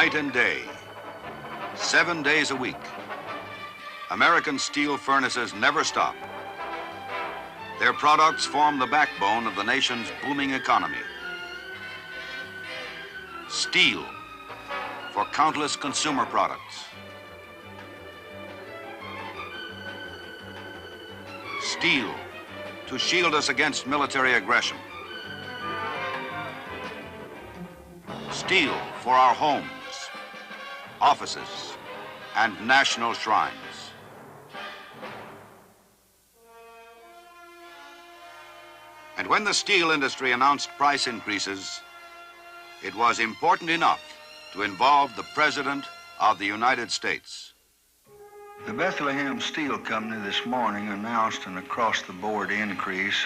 Night and day, 7 days a week, American steel furnaces never stop. Their products form the backbone of the nation's booming economy. Steel for countless consumer products. Steel to shield us against military aggression. Steel for our homes, offices, and national shrines. And when the steel industry announced price increases, it was important enough to involve the President of the United States. The Bethlehem Steel Company this morning announced an across-the-board increase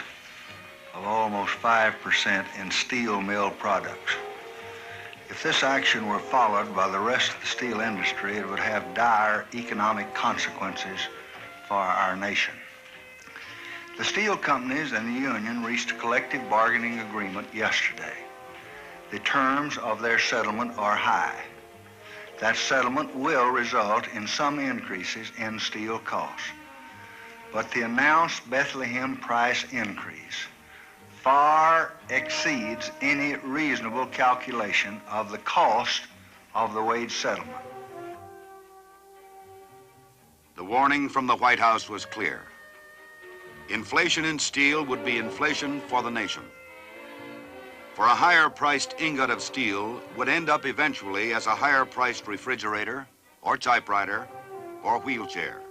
of almost 5% in steel mill products. If this action were followed by the rest of the steel industry, it would have dire economic consequences for our nation. The steel companies and the union reached a collective bargaining agreement yesterday. The terms of their settlement are high. That settlement will result in some increases in steel costs. But the announced Bethlehem price increase far exceeds any reasonable calculation of the cost of the wage settlement. The warning from the White House was clear. Inflation in steel would be inflation for the nation. For a higher-priced ingot of steel would end up eventually as a higher-priced refrigerator, or typewriter, or wheelchair.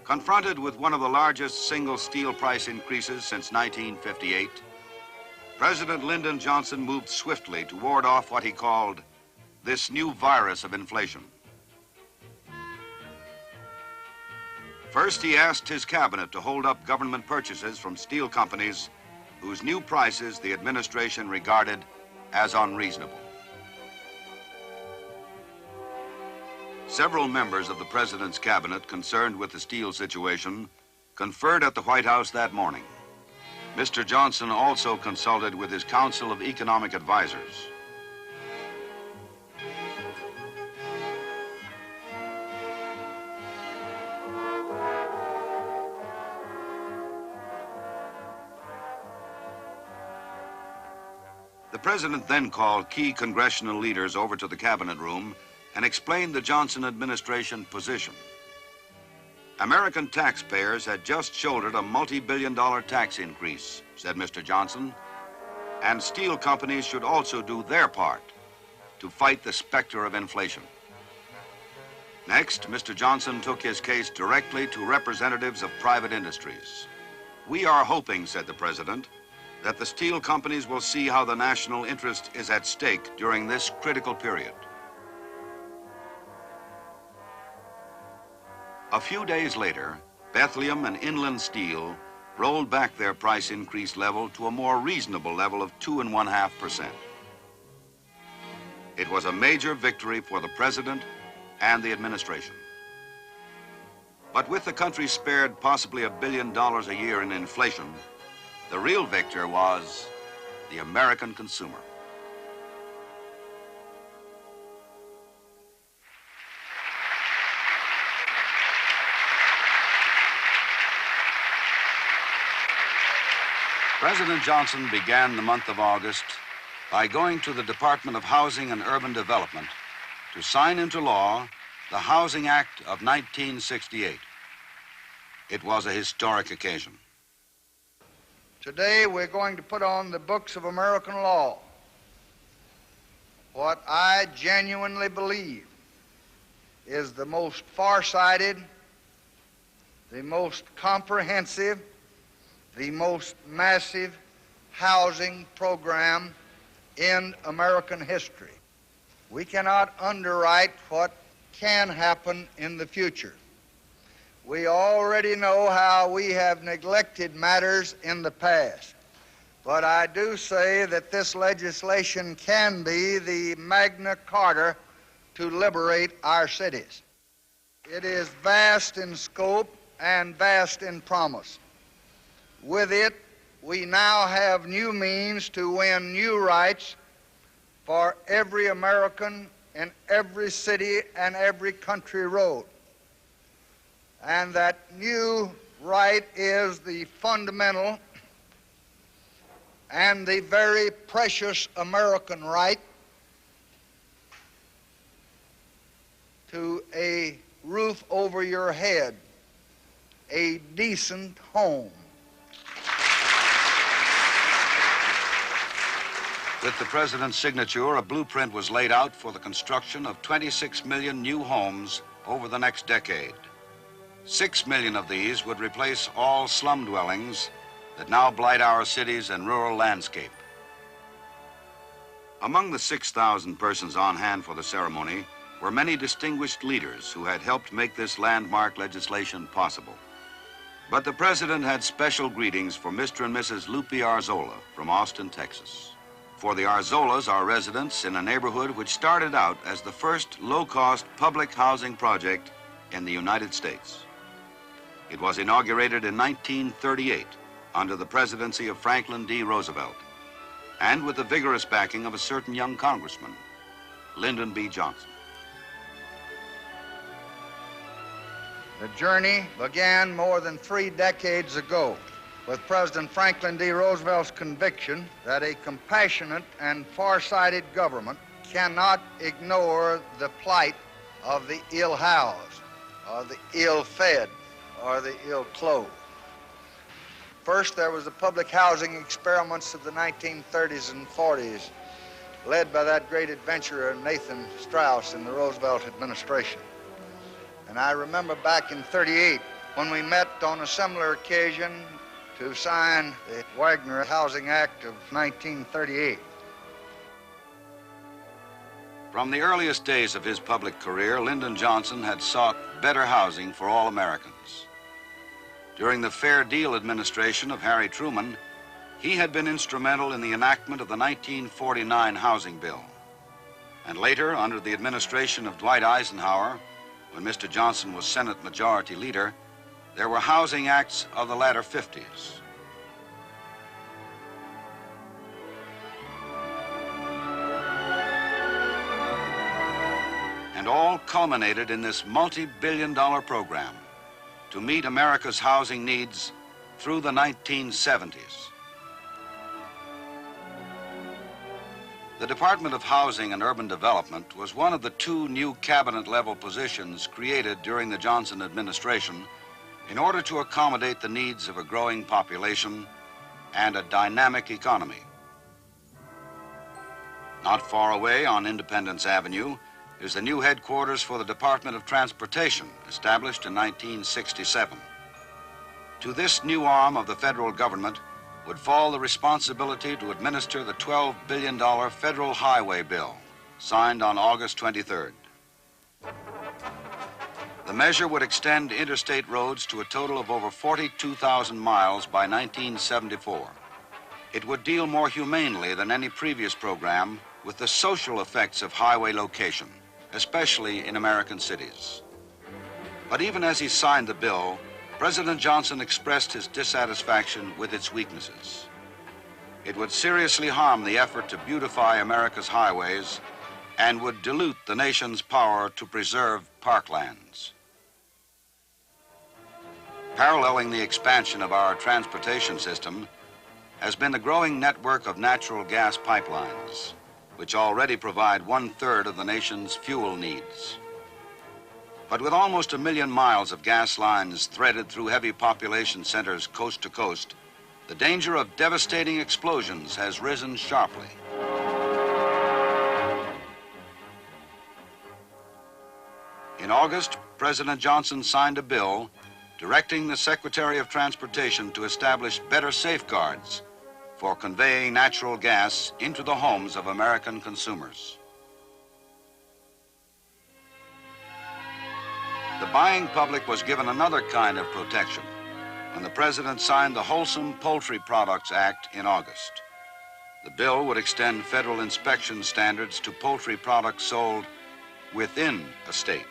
Confronted with one of the largest single steel price increases since 1958, President Lyndon Johnson moved swiftly to ward off what he called this new virus of inflation. First, he asked his cabinet to hold up government purchases from steel companies whose new prices the administration regarded as unreasonable. Several members of the president's cabinet concerned with the steel situation conferred at the White House that morning. Mr. Johnson also consulted with his Council of Economic Advisors. The president then called key congressional leaders over to the cabinet room and explained the Johnson administration position. American taxpayers had just shouldered a multi-billion-dollar tax increase, said Mr. Johnson, and steel companies should also do their part to fight the specter of inflation. Next, Mr. Johnson took his case directly to representatives of private industries. We are hoping, said the president, that the steel companies will see how the national interest is at stake during this critical period. A few days later, Bethlehem and Inland Steel rolled back their price increase level to a more reasonable level of 2.5%. It was a major victory for the president and the administration. But with the country spared possibly $1 billion a year in inflation, the real victor was the American consumer. President Johnson began the month of August by going to the Department of Housing and Urban Development to sign into law the Housing Act of 1968. It was a historic occasion. Today we're going to put on the books of American law what I genuinely believe is the most farsighted, the most comprehensive, the most massive housing program in American history. We cannot underwrite what can happen in the future. We already know how we have neglected matters in the past. But I do say that this legislation can be the Magna Carta to liberate our cities. It is vast in scope and vast in promise. With it, we now have new means to win new rights for every American in every city and every country road. And that new right is the fundamental and the very precious American right to a roof over your head, a decent home. With the president's signature, a blueprint was laid out for the construction of 26 million new homes over the next decade. 6 million of these would replace all slum dwellings that now blight our cities and rural landscape. Among the 6,000 persons on hand for the ceremony were many distinguished leaders who had helped make this landmark legislation possible. But the president had special greetings for Mr. and Mrs. Lupe Arzola from Austin, Texas. For the Arzolas are residents in a neighborhood which started out as the first low-cost public housing project in the United States. It was inaugurated in 1938 under the presidency of Franklin D. Roosevelt and with the vigorous backing of a certain young congressman, Lyndon B. Johnson. The journey began more than 3 decades ago with President Franklin D. Roosevelt's conviction that a compassionate and far-sighted government cannot ignore the plight of the ill-housed, or the ill-fed, or the ill-clothed. First, there was the public housing experiments of the 1930s and 40s, led by that great adventurer Nathan Strauss in the Roosevelt administration. And I remember back in '38 when we met on a similar occasion to sign the Wagner Housing Act of 1938. From the earliest days of his public career, Lyndon Johnson had sought better housing for all Americans. During the Fair Deal administration of Harry Truman, he had been instrumental in the enactment of the 1949 housing bill. And later, under the administration of Dwight Eisenhower, when Mr. Johnson was Senate Majority Leader, there were housing acts of the latter 50s. And all culminated in this multi-billion-dollar program to meet America's housing needs through the 1970s. The Department of Housing and Urban Development was one of the 2 new cabinet-level positions created during the Johnson administration in order to accommodate the needs of a growing population and a dynamic economy. Not far away on Independence Avenue is the new headquarters for the Department of Transportation, established in 1967. To this new arm of the federal government would fall the responsibility to administer the $12 billion federal highway bill, signed on August 23rd. The measure would extend interstate roads to a total of over 42,000 miles by 1974. It would deal more humanely than any previous program with the social effects of highway location, especially in American cities. But even as he signed the bill, President Johnson expressed his dissatisfaction with its weaknesses. It would seriously harm the effort to beautify America's highways and would dilute the nation's power to preserve parklands. Paralleling the expansion of our transportation system has been the growing network of natural gas pipelines, which already provide 1/3 of the nation's fuel needs. But with almost 1 million miles of gas lines threaded through heavy population centers coast to coast, the danger of devastating explosions has risen sharply. In August, President Johnson signed a bill directing the Secretary of Transportation to establish better safeguards for conveying natural gas into the homes of American consumers. The buying public was given another kind of protection when the President signed the Wholesome Poultry Products Act in August. The bill would extend federal inspection standards to poultry products sold within a state.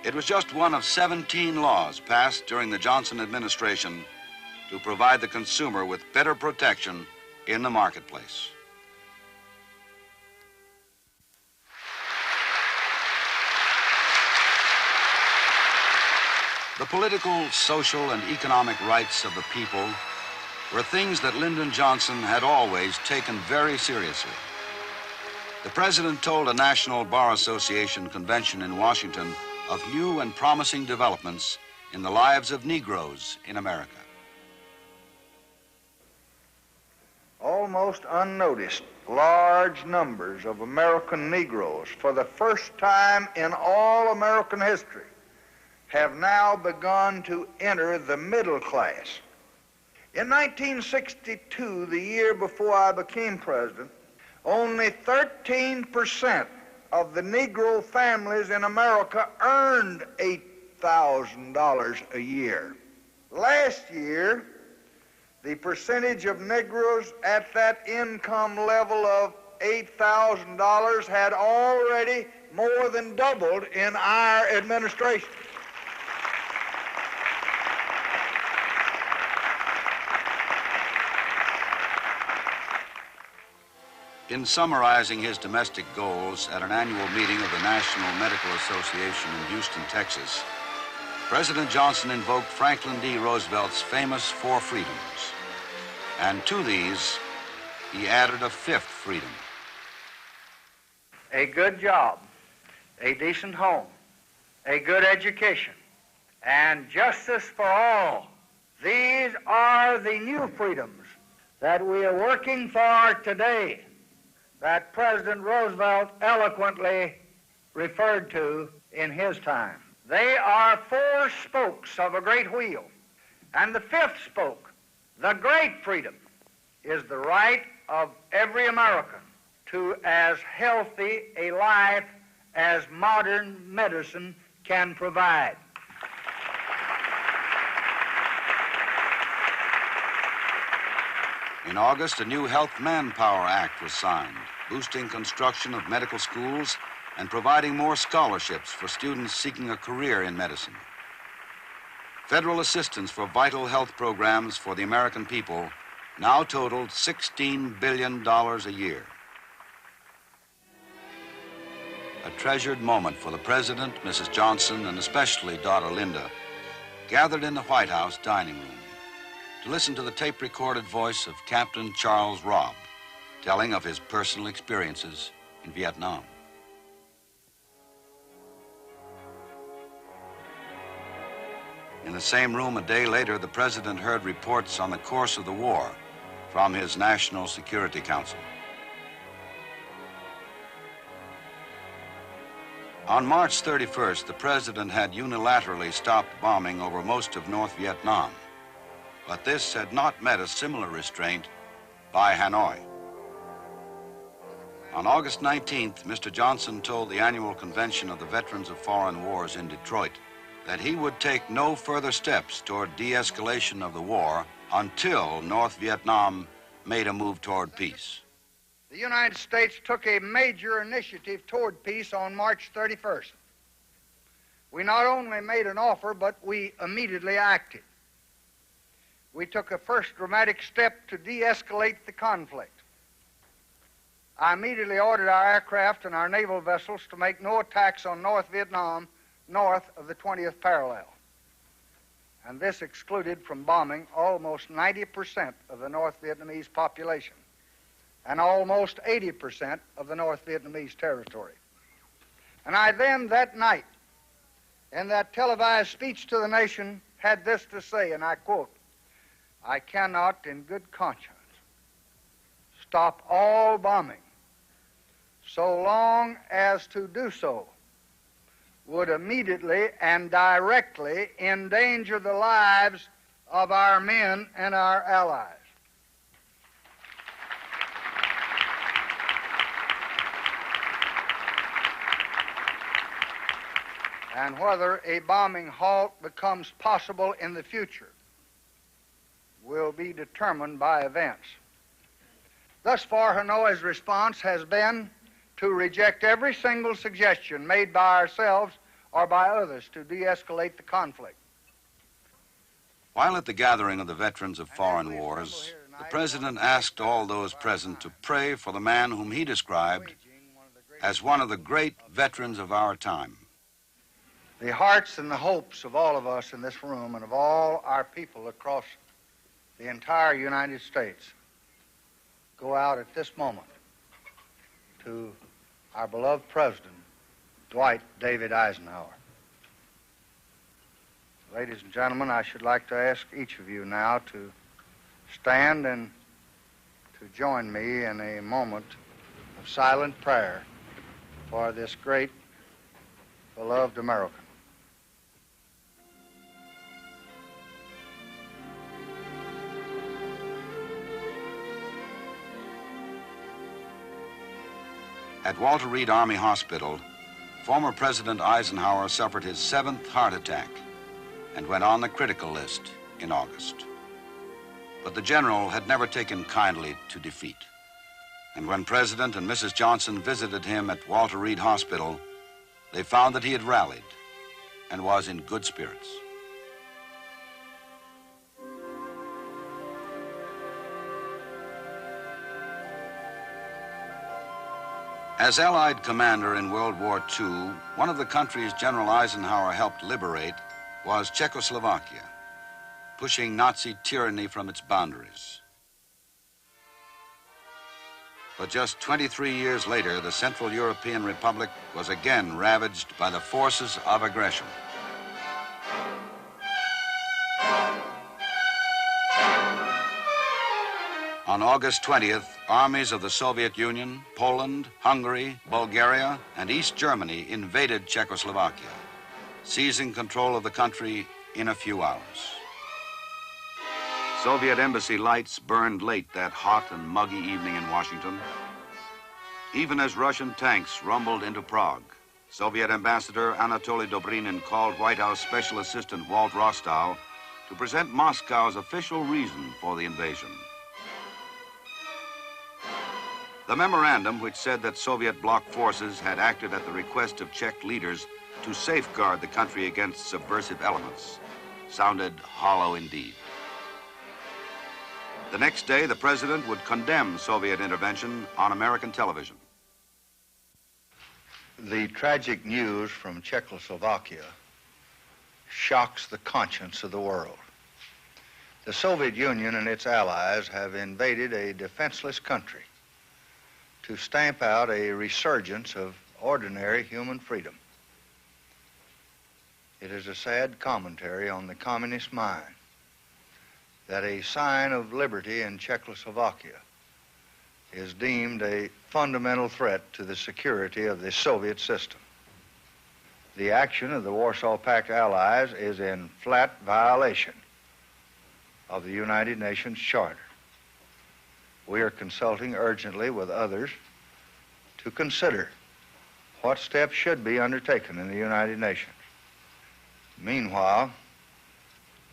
It was just one of 17 laws passed during the Johnson administration to provide the consumer with better protection in the marketplace. The political, social, and economic rights of the people were things that Lyndon Johnson had always taken very seriously. The president told a National Bar Association convention in Washington of new and promising developments in the lives of Negroes in America. Almost unnoticed, large numbers of American Negroes, for the first time in all American history, have now begun to enter the middle class. In 1962, the year before I became president, only 13% of the Negro families in America earned $8,000 a year. Last year, the percentage of Negroes at that income level of $8,000 had already more than doubled in our administration. In summarizing his domestic goals at an annual meeting of the National Medical Association in Houston, Texas, President Johnson invoked Franklin D. Roosevelt's famous 4 freedoms. And to these, he added a 5th freedom. A good job, a decent home, a good education, and justice for all. These are the new freedoms that we are working for today, that President Roosevelt eloquently referred to in his time. They are 4 spokes of a great wheel. And the 5th spoke, the great freedom, is the right of every American to as healthy a life as modern medicine can provide. In August, a new Health Manpower Act was signed, boosting construction of medical schools and providing more scholarships for students seeking a career in medicine. Federal assistance for vital health programs for the American people now totaled $16 billion a year. A treasured moment for the President, Mrs. Johnson, and especially daughter Linda, gathered in the White House dining room to listen to the tape-recorded voice of Captain Charles Robb, telling of his personal experiences in Vietnam. In the same room a day later, the President heard reports on the course of the war from his National Security Council. On March 31st, the President had unilaterally stopped bombing over most of North Vietnam, but this had not met a similar restraint by Hanoi. On August 19th, Mr. Johnson told the annual convention of the Veterans of Foreign Wars in Detroit that he would take no further steps toward de-escalation of the war until North Vietnam made a move toward peace. The United States took a major initiative toward peace on March 31st. We not only made an offer, but we immediately acted. We took a first dramatic step to de-escalate the conflict. I immediately ordered our aircraft and our naval vessels to make no attacks on North Vietnam north of the 20th parallel. And this excluded from bombing almost 90% of the North Vietnamese population and almost 80% of the North Vietnamese territory. And I then, that night, in that televised speech to the nation, had this to say, and I quote, "I cannot, in good conscience, stop all bombing so long as to do so would immediately and directly endanger the lives of our men and our allies." And whether a bombing halt becomes possible in the future will be determined by events. Thus far, Hanoi's response has been to reject every single suggestion made by ourselves or by others to de-escalate the conflict. While at the gathering of the Veterans of Foreign Wars, the President asked all those present to pray for the man whom he described as one of the great veterans of our time. The hearts and the hopes of all of us in this room and of all our people across the entire United States go out at this moment to our beloved President, Dwight David Eisenhower. Ladies and gentlemen, I should like to ask each of you now to stand and to join me in a moment of silent prayer for this great, beloved American. At Walter Reed Army Hospital, former President Eisenhower suffered his 7th heart attack and went on the critical list in August. But the general had never taken kindly to defeat. And when President and Mrs. Johnson visited him at Walter Reed Hospital, they found that he had rallied and was in good spirits. As Allied commander in World War II, one of the countries General Eisenhower helped liberate was Czechoslovakia, pushing Nazi tyranny from its boundaries. But just 23 years later, the Central European Republic was again ravaged by the forces of aggression. On August 20th, armies of the Soviet Union, Poland, Hungary, Bulgaria, and East Germany invaded Czechoslovakia, seizing control of the country in a few hours. Soviet embassy lights burned late that hot and muggy evening in Washington. Even as Russian tanks rumbled into Prague, Soviet Ambassador Anatoly Dobrinin called White House Special Assistant Walt Rostow to present Moscow's official reason for the invasion. The memorandum, which said that Soviet bloc forces had acted at the request of Czech leaders to safeguard the country against subversive elements, sounded hollow indeed. The next day, the president would condemn Soviet intervention on American television. The tragic news from Czechoslovakia shocks the conscience of the world. The Soviet Union and its allies have invaded a defenseless country to stamp out a resurgence of ordinary human freedom. It is a sad commentary on the communist mind that a sign of liberty in Czechoslovakia is deemed a fundamental threat to the security of the Soviet system. The action of the Warsaw Pact allies is in flat violation of the United Nations Charter. We are consulting urgently with others to consider what steps should be undertaken in the United Nations. Meanwhile,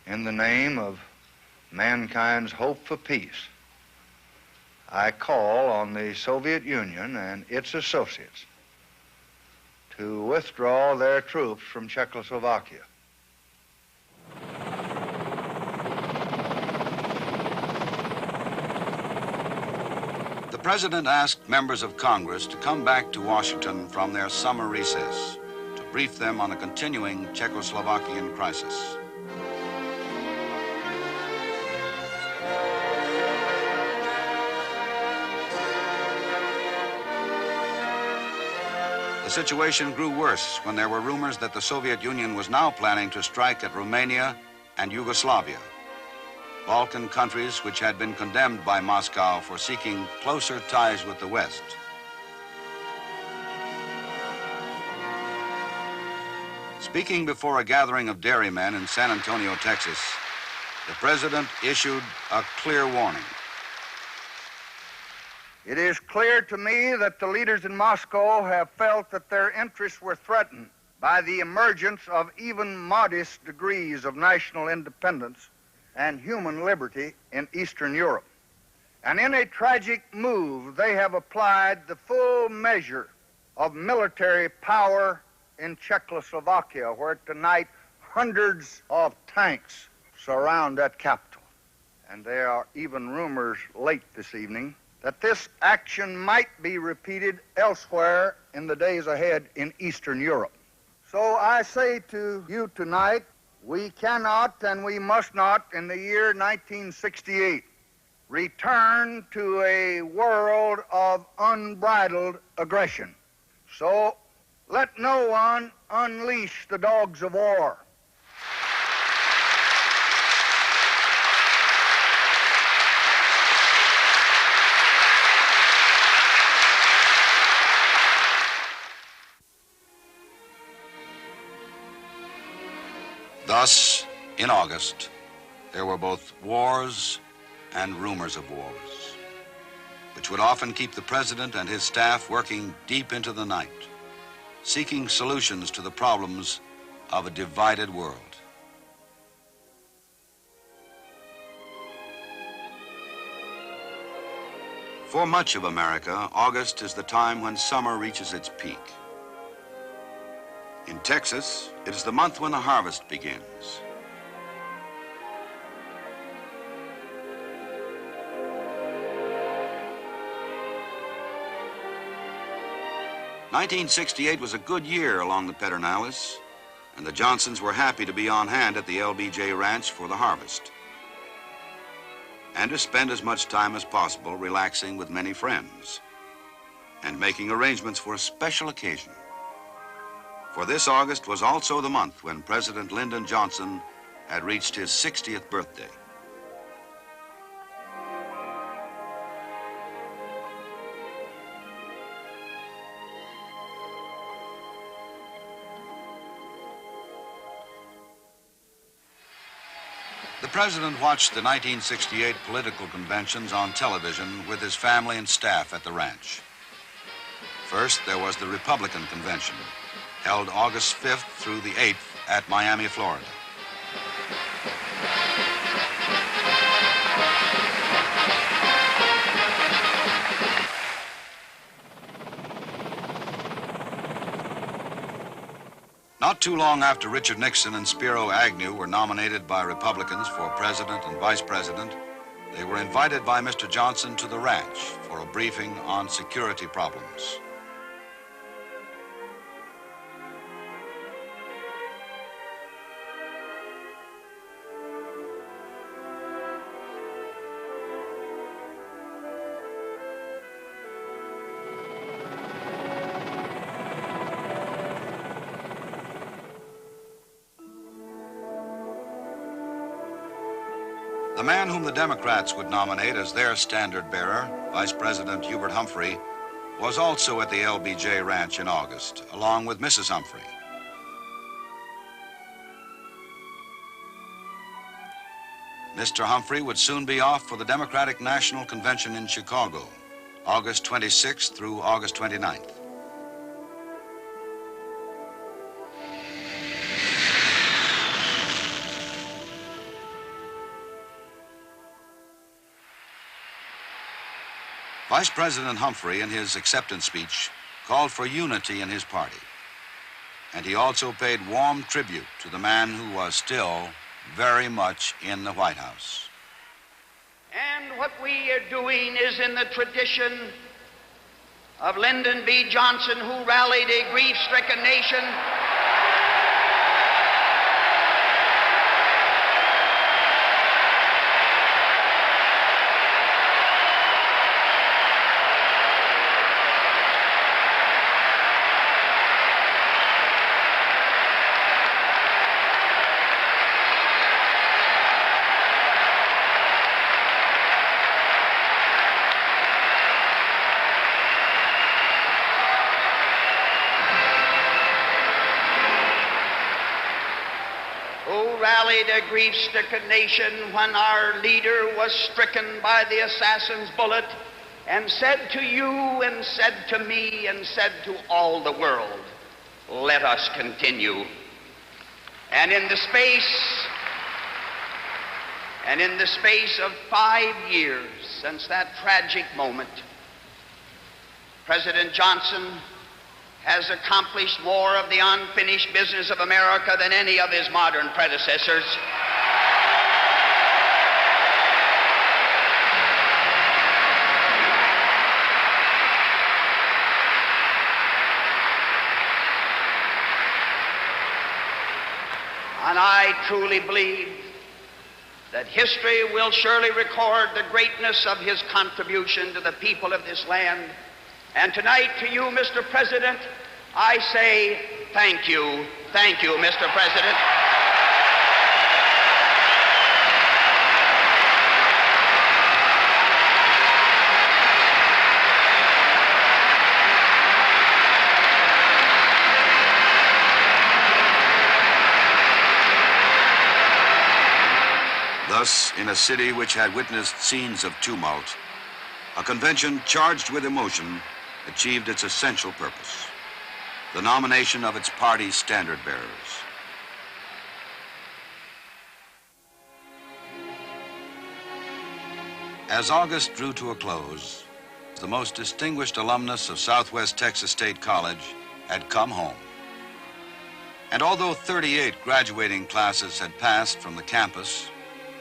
in the name of mankind's hope for peace, I call on the Soviet Union and its associates to withdraw their troops from Czechoslovakia. The president asked members of Congress to come back to Washington from their summer recess to brief them on the continuing Czechoslovakian crisis. The situation grew worse when there were rumors that the Soviet Union was now planning to strike at Romania and Yugoslavia, Balkan countries which had been condemned by Moscow for seeking closer ties with the West. Speaking before a gathering of dairymen in San Antonio, Texas, the president issued a clear warning. It is clear to me that the leaders in Moscow have felt that their interests were threatened by the emergence of even modest degrees of national independence and human liberty in Eastern Europe. And in a tragic move, they have applied the full measure of military power in Czechoslovakia, where tonight hundreds of tanks surround that capital. And there are even rumors late this evening that this action might be repeated elsewhere in the days ahead in Eastern Europe. So I say to you tonight, we cannot and we must not, in the year 1968, return to a world of unbridled aggression. So let no one unleash the dogs of war. Thus, in August, there were both wars and rumors of wars, which would often keep the president and his staff working deep into the night, seeking solutions to the problems of a divided world. For much of America, August is the time when summer reaches its peak. In Texas, it is the month when the harvest begins. "1968 was a good year along the Pedernales, and the Johnsons were happy to be on hand at the LBJ Ranch for the harvest, and to spend as much time as possible relaxing with many friends and making arrangements for a special occasion. For this August was also the month when President Lyndon Johnson had reached his 60th birthday. The president watched the 1968 political conventions on television with his family and staff at the ranch. First, there was the Republican convention, held August 5th through the 8th at Miami, Florida. Not too long after Richard Nixon and Spiro Agnew were nominated by Republicans for president and vice president, they were invited by Mr. Johnson to the ranch for a briefing on security problems. The man whom the Democrats would nominate as their standard bearer, Vice President Hubert Humphrey, was also at the LBJ Ranch in August, along with Mrs. Humphrey. Mr. Humphrey would soon be off for the Democratic National Convention in Chicago, August 26th through August 29th. Vice President Humphrey, in his acceptance speech, called for unity in his party. And he also paid warm tribute to the man who was still very much in the White House. And what we are doing is in the tradition of Lyndon B. Johnson, who rallied a grief-stricken nation rallied a grief-stricken nation when our leader was stricken by the assassin's bullet and said to you and said to me and said to all the world, let us continue. And in the space of 5 years since that tragic moment, President Johnson has accomplished more of the unfinished business of America than any of his modern predecessors. And I truly believe that history will surely record the greatness of his contribution to the people of this land. And tonight to you, Mr. President, I say thank you. Thank you, Mr. President. Thus, in a city which had witnessed scenes of tumult, a convention charged with emotion achieved its essential purpose, the nomination of its party's standard bearers. As August drew to a close, the most distinguished alumnus of Southwest Texas State College had come home. And although 38 graduating classes had passed from the campus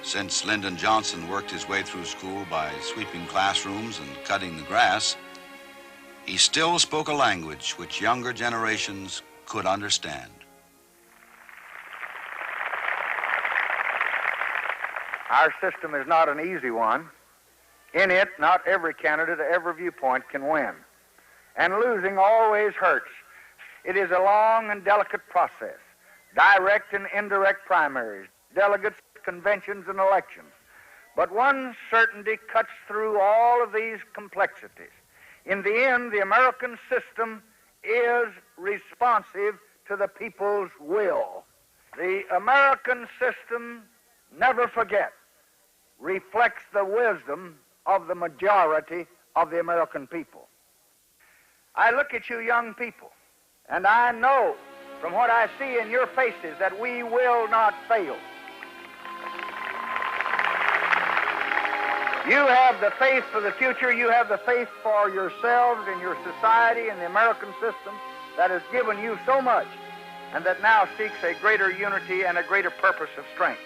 since Lyndon Johnson worked his way through school by sweeping classrooms and cutting the grass, he still spoke a language which younger generations could understand. Our system is not an easy one. In it, not every candidate, every viewpoint can win. And losing always hurts. It is a long and delicate process. Direct and indirect primaries, delegates, conventions, and elections. But one certainty cuts through all of these complexities. In the end, the American system is responsive to the people's will. The American system, never forget, reflects the wisdom of the majority of the American people. I look at you young people, and I know from what I see in your faces that we will not fail. You have the faith for the future. You have the faith for yourselves and your society and the American system that has given you so much and that now seeks a greater unity and a greater purpose of strength.